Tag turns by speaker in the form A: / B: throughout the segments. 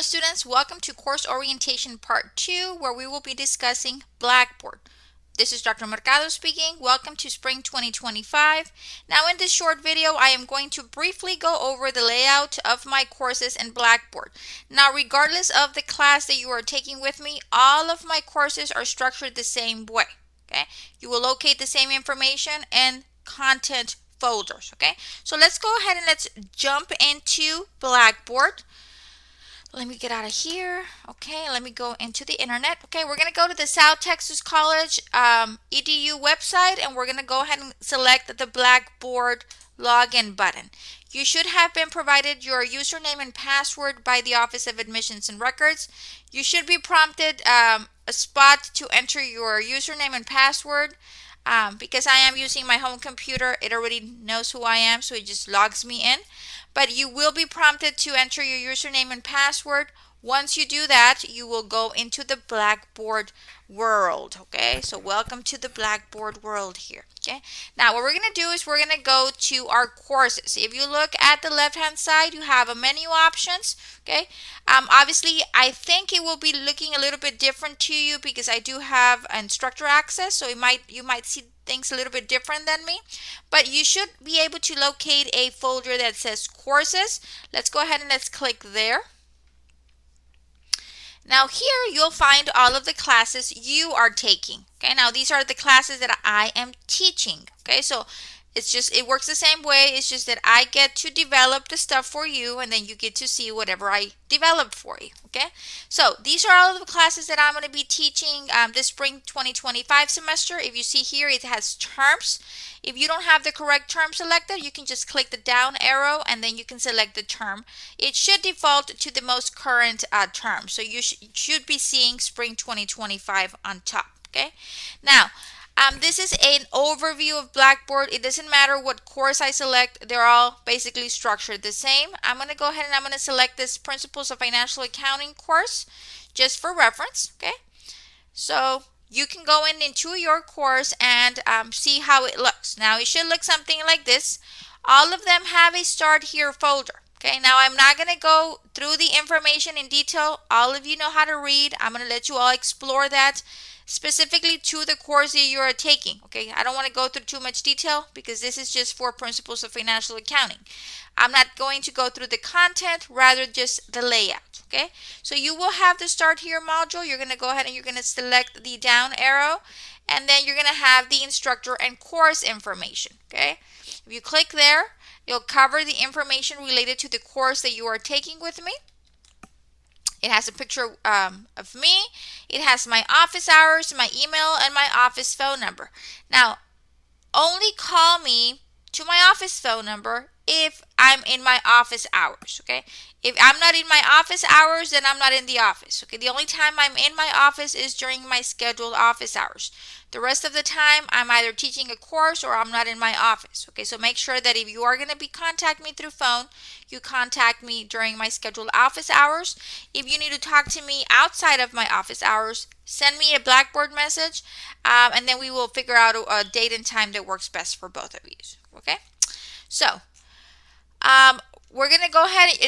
A: Hello students, welcome to course orientation part 2 where we will be discussing Blackboard. This is Dr. Mercado speaking. Welcome to spring 2025. Now in this short video I am going to briefly go over the layout of my courses in Blackboard. Now regardless of the class that you are taking with me, all of my courses are structured the same way. Okay, you will locate the same information in content folders. Okay, so let's go ahead and let's jump into Blackboard. Let me get out of here. Okay, let me go into the internet. Okay, we're going to go to the South Texas College EDU website, and we're going to go ahead and select the Blackboard login button. You should have been provided your username and password by the Office of Admissions and Records. You should be prompted a spot to enter your username and password. Because I am using my home computer, it already knows who I am, so it just logs me in. But you will be prompted to enter your username and password. Once you do that, you will go into the Blackboard world. Okay, so welcome to the Blackboard world here. Okay, now what we're going to do is we're going to go to our courses. If you look at the left hand side, you have a menu options. Okay, obviously I think it will be looking a little bit different to you because I do have instructor access, so you might see things a little bit different than me, but you should be able to locate a folder that says courses. Let's go ahead and let's click there. Now here you'll find all of the classes you are taking. Okay, now these are the classes that I am teaching. Okay, so it works the same way. It's just that I get to develop the stuff for you, and then you get to see whatever I developed for you. Okay, so these are all of the classes that I'm going to be teaching this spring 2025 semester. If you see here, it has terms. If you don't have the correct term selected, you can just click the down arrow and then you can select the term. It should default to the most current term. So you should be seeing spring 2025 on top. Okay, now this is an overview of Blackboard. It doesn't matter what course I select. They're all basically structured the same. I'm going to go ahead and I'm going to select this Principles of Financial Accounting course just for reference. Okay, so you can go into your course and see how it looks. Now it should look something like this. All of them have a start here folder. Okay, now I'm not going to go through the information in detail. All of you know how to read. I'm going to let you all explore that specifically to the course that you are taking. Okay, I don't want to go through too much detail because this is just for Principles of Financial Accounting. I'm not going to go through the content, rather just the layout. Okay, so you will have the start here module. You're going to go ahead and you're going to select the down arrow, and then you're going to have the instructor and course information. Okay, if you click there, it'll cover the information related to the course that you are taking with me. It has a picture of me. It has my office hours, my email, and my office phone number. Now, only call me to my office phone number if I'm in my office hours. Okay, if I'm not in my office hours, then I'm not in the office. Okay, the only time I'm in my office is during my scheduled office hours. The rest of the time I'm either teaching a course or I'm not in my office. Okay, so make sure that if you are going to be contacting me through phone, you contact me during my scheduled office hours. If you need to talk to me outside of my office hours, send me a Blackboard message, and then we will figure out a date and time that works best for both of you. Okay, so we're going to go ahead.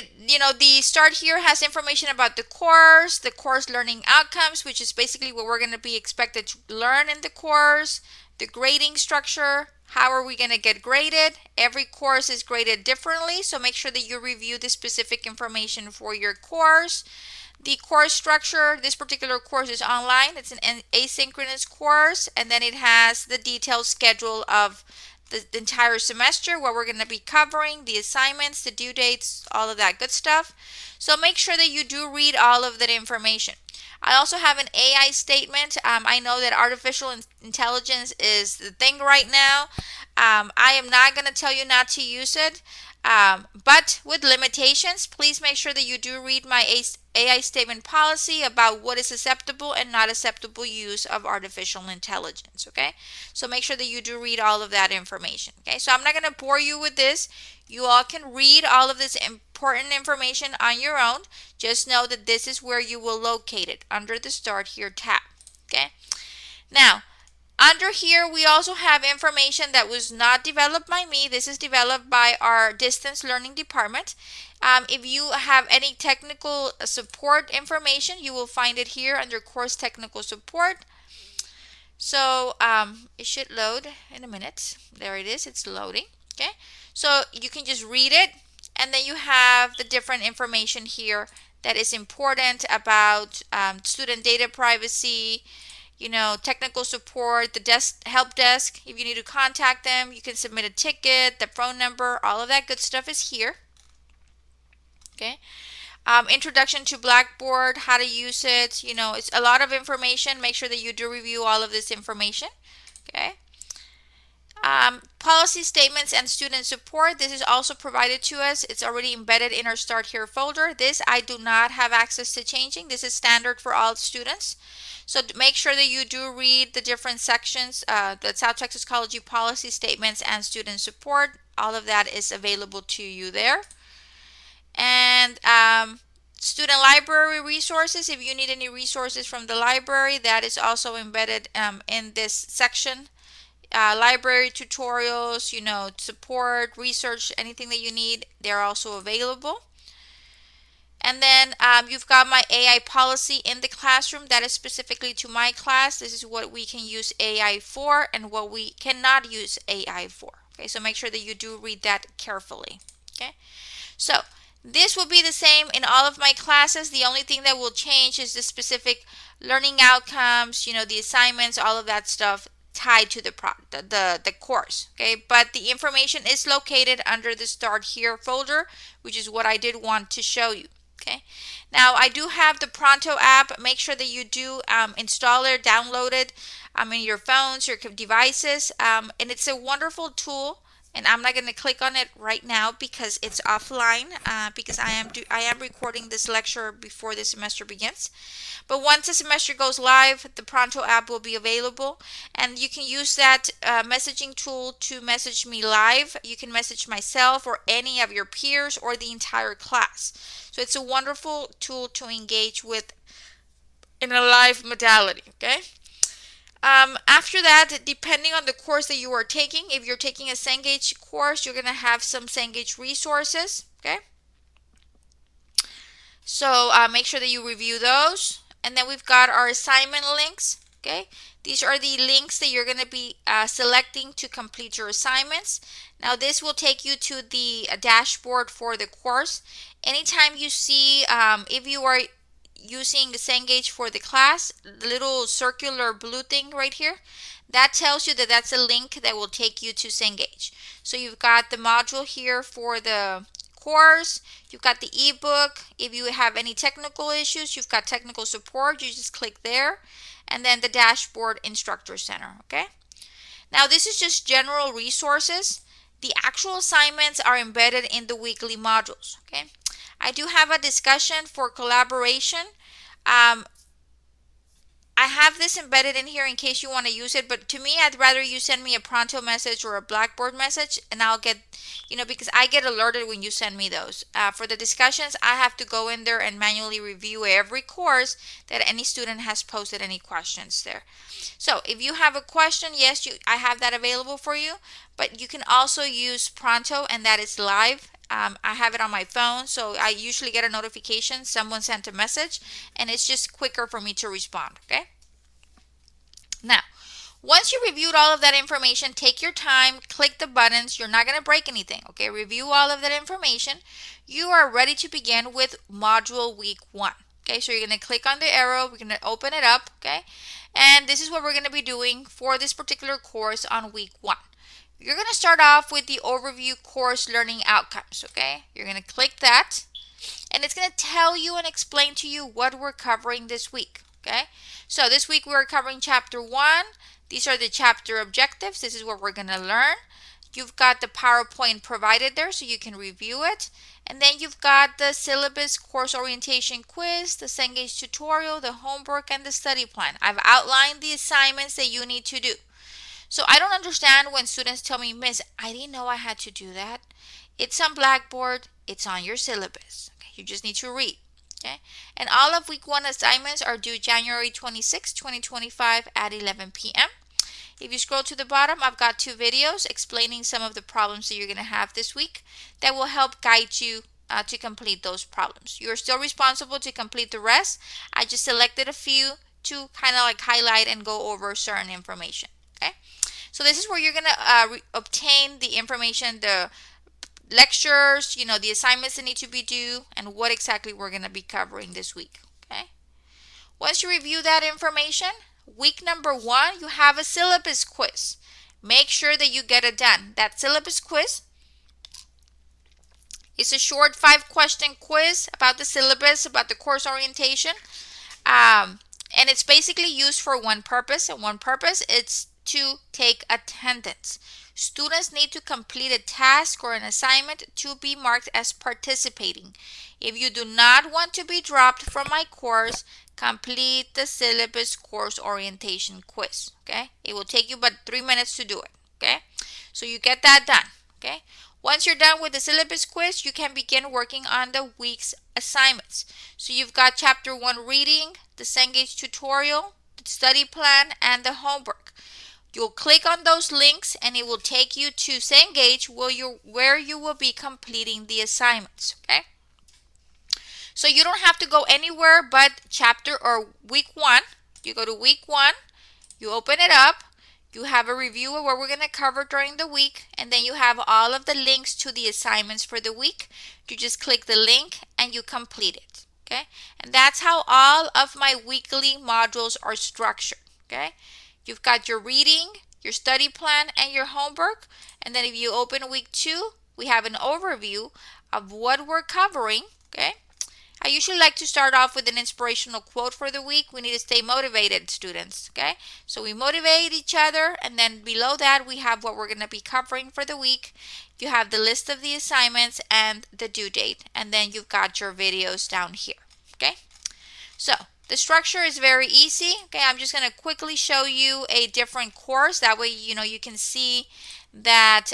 A: The start here has information about the course learning outcomes, which is basically what we're going to be expected to learn in the course, the grading structure, how are we going to get graded. Every course is graded differently, so make sure that you review the specific information for your course. The course structure, this particular course is online. It's an asynchronous course, and then it has the detailed schedule of the entire semester, what we're going to be covering, the assignments, the due dates, all of that good stuff. So make sure that you do read all of that information. I also have an AI statement. I know that artificial intelligence is the thing right now. I am not going to tell you not to use it, but with limitations. Please make sure that you do read my AI statement policy about what is acceptable and not acceptable use of artificial intelligence. Okay, so make sure that you do read all of that information. Okay, so I'm not going to bore you with this. You all can read all of this important information on your own. Just know that this is where you will locate it, under the Start Here tab. Okay, now Under here, we also have information that was not developed by me. This is developed by our distance learning department. If you have any technical support information, you will find it here under course technical support. So it should load in a minute. There it is. It's loading. Okay. So you can just read it, and then you have the different information here that is important about student data privacy, technical support, the help desk. If you need to contact them, you can submit a ticket, the phone number, all of that good stuff is here. Okay. Introduction to Blackboard, how to use it. It's a lot of information. Make sure that you do review all of this information. Okay. Policy statements and student support. This is also provided to us. It's already embedded in our Start Here folder. This I do not have access to changing. This is standard for all students. So make sure that you do read the different sections, the South Texas Ecology policy statements and student support. All of that is available to you there. And student library resources. If you need any resources from the library, that is also embedded in this section. Library tutorials, support, research, anything that you need, they're also available. And then you've got my AI policy in the classroom. That is specifically to my class. This is what we can use AI for and what we cannot use AI for. Okay, so make sure that you do read that carefully. Okay, so this will be the same in all of my classes. The only thing that will change is the specific learning outcomes, the assignments, all of that stuff tied to the course. Okay, but the information is located under the Start Here folder, which is what I did want to show you. Okay, now I do have the Pronto app. Make sure that you do install it, download it in your phones, your devices, and it's a wonderful tool. And I'm not going to click on it right now because it's offline, because I am recording this lecture before the semester begins. But once the semester goes live, the Pronto app will be available, and you can use that messaging tool to message me live. You can message myself or any of your peers or the entire class. So it's a wonderful tool to engage with in a live modality. Okay. After that, depending on the course that you are taking, if you're taking a Cengage course, you're going to have some Cengage resources. Okay. So make sure that you review those. And then we've got our assignment links. Okay. These are the links that you're going to be selecting to complete your assignments. Now this will take you to the dashboard for the course. Anytime you see, if you are using the Cengage for the class, the little circular blue thing right here, that tells you that that's a link that will take you to Cengage. So you've got the module here for the course, you've got the ebook. If you have any technical issues, you've got technical support. You just click there, and then the dashboard instructor center. Okay, now this is just general resources. The actual assignments are embedded in the weekly modules. Okay, I do have a discussion for collaboration. I have this embedded in here in case you want to use it, but to me, I'd rather you send me a Pronto message or a Blackboard message, and I'll get, because I get alerted when you send me those. For the discussions, I have to go in there and manually review every course that any student has posted any questions there. So if you have a question, yes, I have that available for you, but you can also use Pronto, and that is live. I have it on my phone, so I usually get a notification someone sent a message, and it's just quicker for me to respond. Okay, now once you reviewed all of that information, take your time, click the buttons. You're not going to break anything. Okay, review all of that information. You are ready to begin with module week 1. Okay, so you're going to click on the arrow, we're going to open it up. Okay, and this is what we're going to be doing for this particular course on week 1. You're going to start off with the overview course learning outcomes. Okay, you're going to click that, and it's going to tell you and explain to you what we're covering this week. Okay, so this week we're covering chapter 1. These are the chapter objectives. This is what we're going to learn. You've got the PowerPoint provided there so you can review it. And then you've got the syllabus, course orientation quiz, the Cengage tutorial, the homework, and the study plan. I've outlined the assignments that you need to do. So I don't understand when students tell me, Miss, I didn't know I had to do that. It's on Blackboard. It's on your syllabus. Okay, you just need to read. Okay, and all of week 1 assignments are due January 26, 2025 at 11 p.m. If you scroll to the bottom, I've got 2 videos explaining some of the problems that you're going to have this week that will help guide you to complete those problems. You're still responsible to complete the rest. I just selected a few to kind of like highlight and go over certain information. Okay, so this is where you're going to obtain the information, the lectures, the assignments that need to be due, and what exactly we're going to be covering this week. Okay, once you review that information, week number 1, you have a syllabus quiz. Make sure that you get it done. That syllabus quiz is a short 5-question quiz about the syllabus, about the course orientation. And it's basically used for one purpose, and one purpose is to take attendance. Students need to complete a task or an assignment to be marked as participating. If you do not want to be dropped from my course, complete the syllabus course orientation quiz. Okay, it will take you about 3 minutes to do it. Okay, so you get that done. Okay, once you're done with the syllabus quiz, you can begin working on the week's assignments. So you've got chapter 1 reading, the Cengage tutorial, the study plan, and the homework. You'll click on those links and it will take you to Cengage where you will be completing the assignments. Okay, so you don't have to go anywhere but chapter or week 1. You go to week 1, you open it up, you have a review of what we're going to cover during the week, and then you have all of the links to the assignments for the week. You just click the link and you complete it. Okay, and that's how all of my weekly modules are structured. Okay, you've got your reading, your study plan, and your homework. And then if you open week 2, we have an overview of what we're covering. Okay, I usually like to start off with an inspirational quote for the week. We need to stay motivated, students. Okay, so we motivate each other, and then below that we have what we're going to be covering for the week. You have the list of the assignments and the due date, and then you've got your videos down here. Okay, so the structure is very easy. Okay, I'm just going to quickly show you a different course. That way, you can see that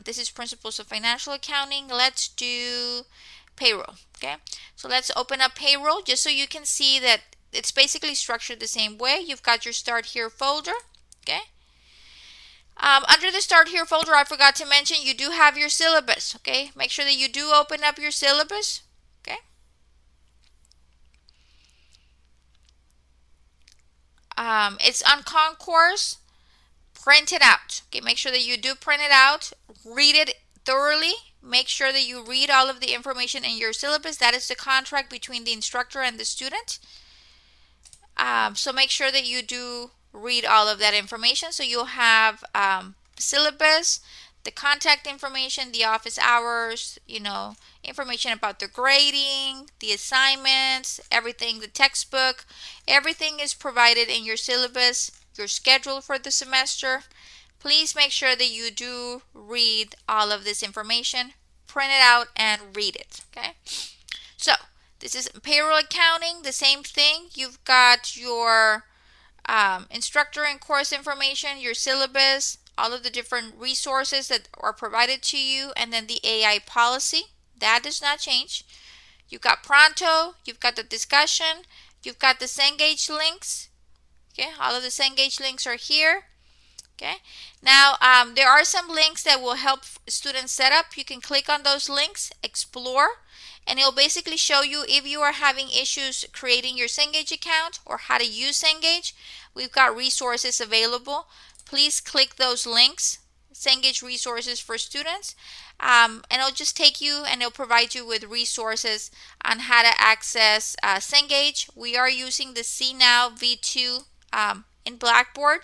A: this is Principles of Financial Accounting. Let's do payroll. Okay, so let's open up payroll just so you can see that it's basically structured the same way. You've got your Start Here folder. Okay, under the Start Here folder, I forgot to mention you do have your syllabus. Okay, make sure that you do open up your syllabus. Okay, it's on Concourse. Print it out. Okay, make sure that you do print it out. Read it thoroughly. Make sure that you read all of the information in your syllabus. That is the contract between the instructor and the student. So make sure that you do read all of that information. So you'll have syllabus, the contact information, the office hours, information about the grading, the assignments, everything, the textbook. Everything is provided in your syllabus, your schedule for the semester. Please make sure that you do read all of this information, print it out, and read it. Okay, so this is payroll accounting, the same thing. You've got your instructor and course information, your syllabus, all of the different resources that are provided to you, and then the AI policy. That does not change. You've got Pronto, you've got the discussion, you've got the Cengage links. Okay, all of the Cengage links are here. Okay, now there are some links that will help students set up. You can click on those links, explore, and it'll basically show you if you are having issues creating your Cengage account or how to use Cengage. We've got resources available. Please click those links, Cengage resources for students, and it'll just take you and it'll provide you with resources on how to access Cengage. We are using the CNow V2 in Blackboard.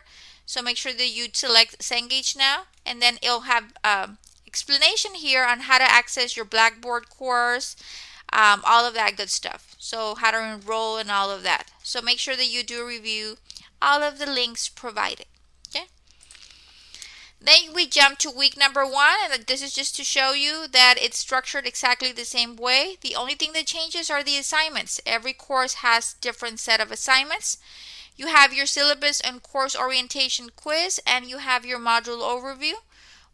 A: So make sure that you select Cengage now, and then it'll have explanation here on how to access your Blackboard course, all of that good stuff. So how to enroll and all of that. So make sure that you do review all of the links provided. Okay. Then we jump to week number 1, and this is just to show you that it's structured exactly the same way. The only thing that changes are the assignments. Every course has different set of assignments. You have your syllabus and course orientation quiz, and you have your module overview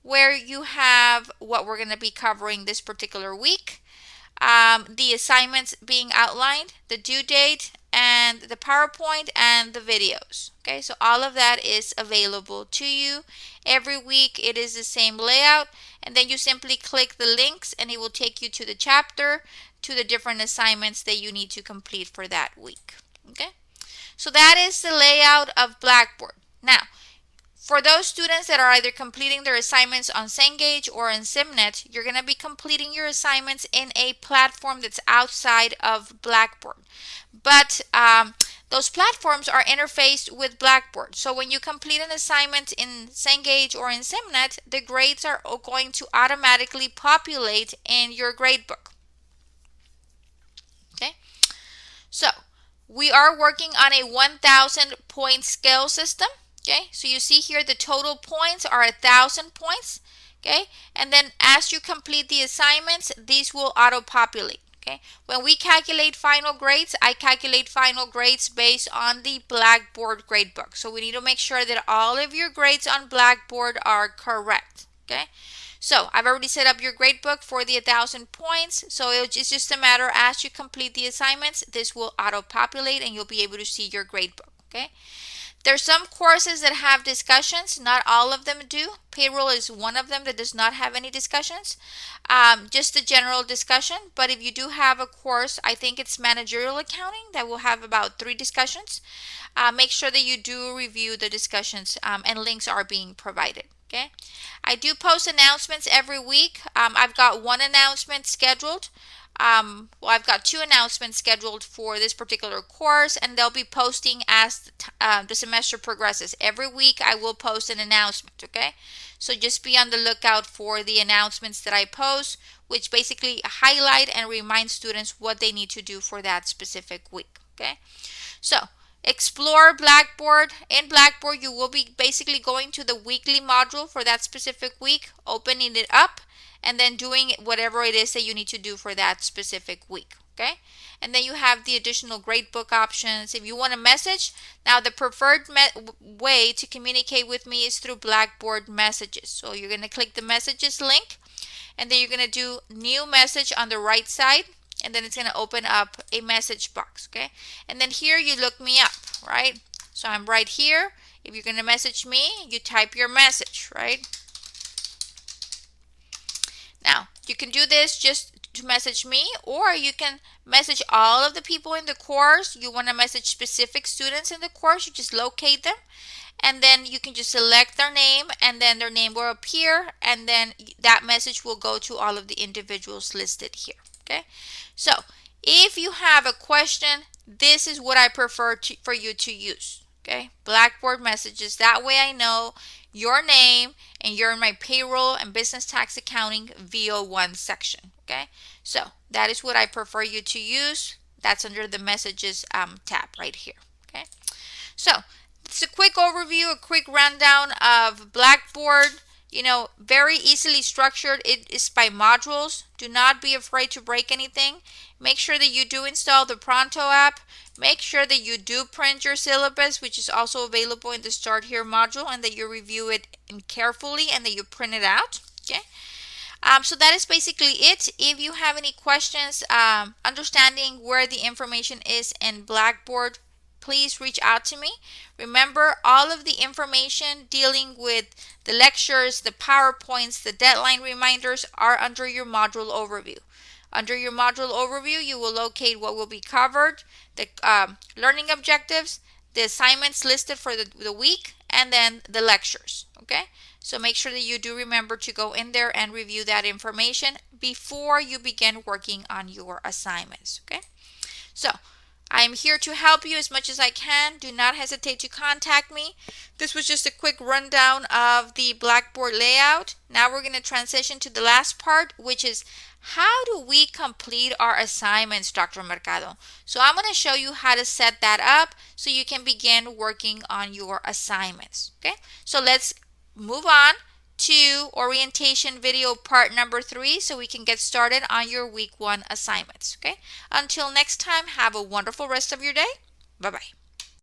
A: where you have what we're going to be covering this particular week. The assignments being outlined, the due date, and and the PowerPoint and the videos. Okay, so all of that is available to you. Every week it is the same layout, and then you simply click the links and it will take you to the chapter, to the different assignments that you need to complete for that week. Okay, so that is the layout of Blackboard. Now, for those students that are either completing their assignments on Cengage or in SimNet, you're going to be completing your assignments in a platform that's outside of Blackboard. But those platforms are interfaced with Blackboard. So when you complete an assignment in Cengage or in SimNet, the grades are going to automatically populate in your gradebook. Okay, so we are working on a 1,000 point scale system. Okay, so you see here the total points are 1,000 points. Okay, and then as you complete the assignments, these will auto-populate. Okay, when we calculate final grades, I calculate final grades based on the Blackboard gradebook. So we need to make sure that all of your grades on Blackboard are correct. Okay, so I've already set up your gradebook for the 1,000 points. So it's just a matter as you complete the assignments, this will auto-populate and you'll be able to see your gradebook. Okay. There's some courses that have discussions. Not all of them do. Payroll is one of them that does not have any discussions. Just a general discussion. But if you do have a course, I think it's managerial accounting that will have about 3 discussions. Make sure that you do review the discussions and links are being provided. Okay. I do post announcements every week. I've got one announcement scheduled. Well, I've got 2 announcements scheduled for this particular course, and they'll be posting as the semester progresses. Every week I will post an announcement, okay? So just be on the lookout for the announcements that I post, which basically highlight and remind students what they need to do for that specific week, okay? So explore Blackboard. In Blackboard, you will be basically going to the weekly module for that specific week, opening it up, and then doing whatever it is that you need to do for that specific week. Okay, and then you have the additional gradebook options. If you want a message, now the preferred way to communicate with me is through Blackboard messages. So you're going to click the messages link, and then you're going to do new message on the right side, and then it's going to open up a message box. Okay, and then here you look me up, right? So I'm right here. If you're going to message me, you type your message, right? Now, you can do this just to message me, or you can message all of the people in the course. You want to message specific students in the course, you just locate them, and then you can just select their name, and then their name will appear, and then that message will go to all of the individuals listed here. Okay, so if you have a question, this is what I prefer for you to use. Okay, Blackboard messages. That way I know your name and you're in my payroll and business tax accounting VO1 section. Okay, so that is what I prefer you to use. That's under the messages tab right here. Okay, so it's a quick overview, a quick rundown of Blackboard. You know, very easily structured. It is by modules. Do not be afraid to break anything. Make sure that you do install the Pronto app. Make sure that you do print your syllabus, which is also available in the Start Here module, and that you review it carefully and that you print it out. Okay. So that is basically it. If you have any questions, understanding where the information is in Blackboard, please reach out to me. Remember, all of the information dealing with the lectures, the PowerPoints, the deadline reminders are under your module overview. Under your module overview, you will locate what will be covered, the learning objectives, the assignments listed for the week, and then the lectures. Okay, so make sure that you do remember to go in there and review that information before you begin working on your assignments. Okay, so I am here to help you as much as I can. Do not hesitate to contact me. This was just a quick rundown of the Blackboard layout. Now we're going to transition to the last part, which is how do we complete our assignments, Dr. Mercado? So I'm going to show you how to set that up so you can begin working on your assignments. Okay, so let's move on to orientation video part number 3 so we can get started on your week 1 assignments. Okay, until next time, have a wonderful rest of your day. Bye-bye.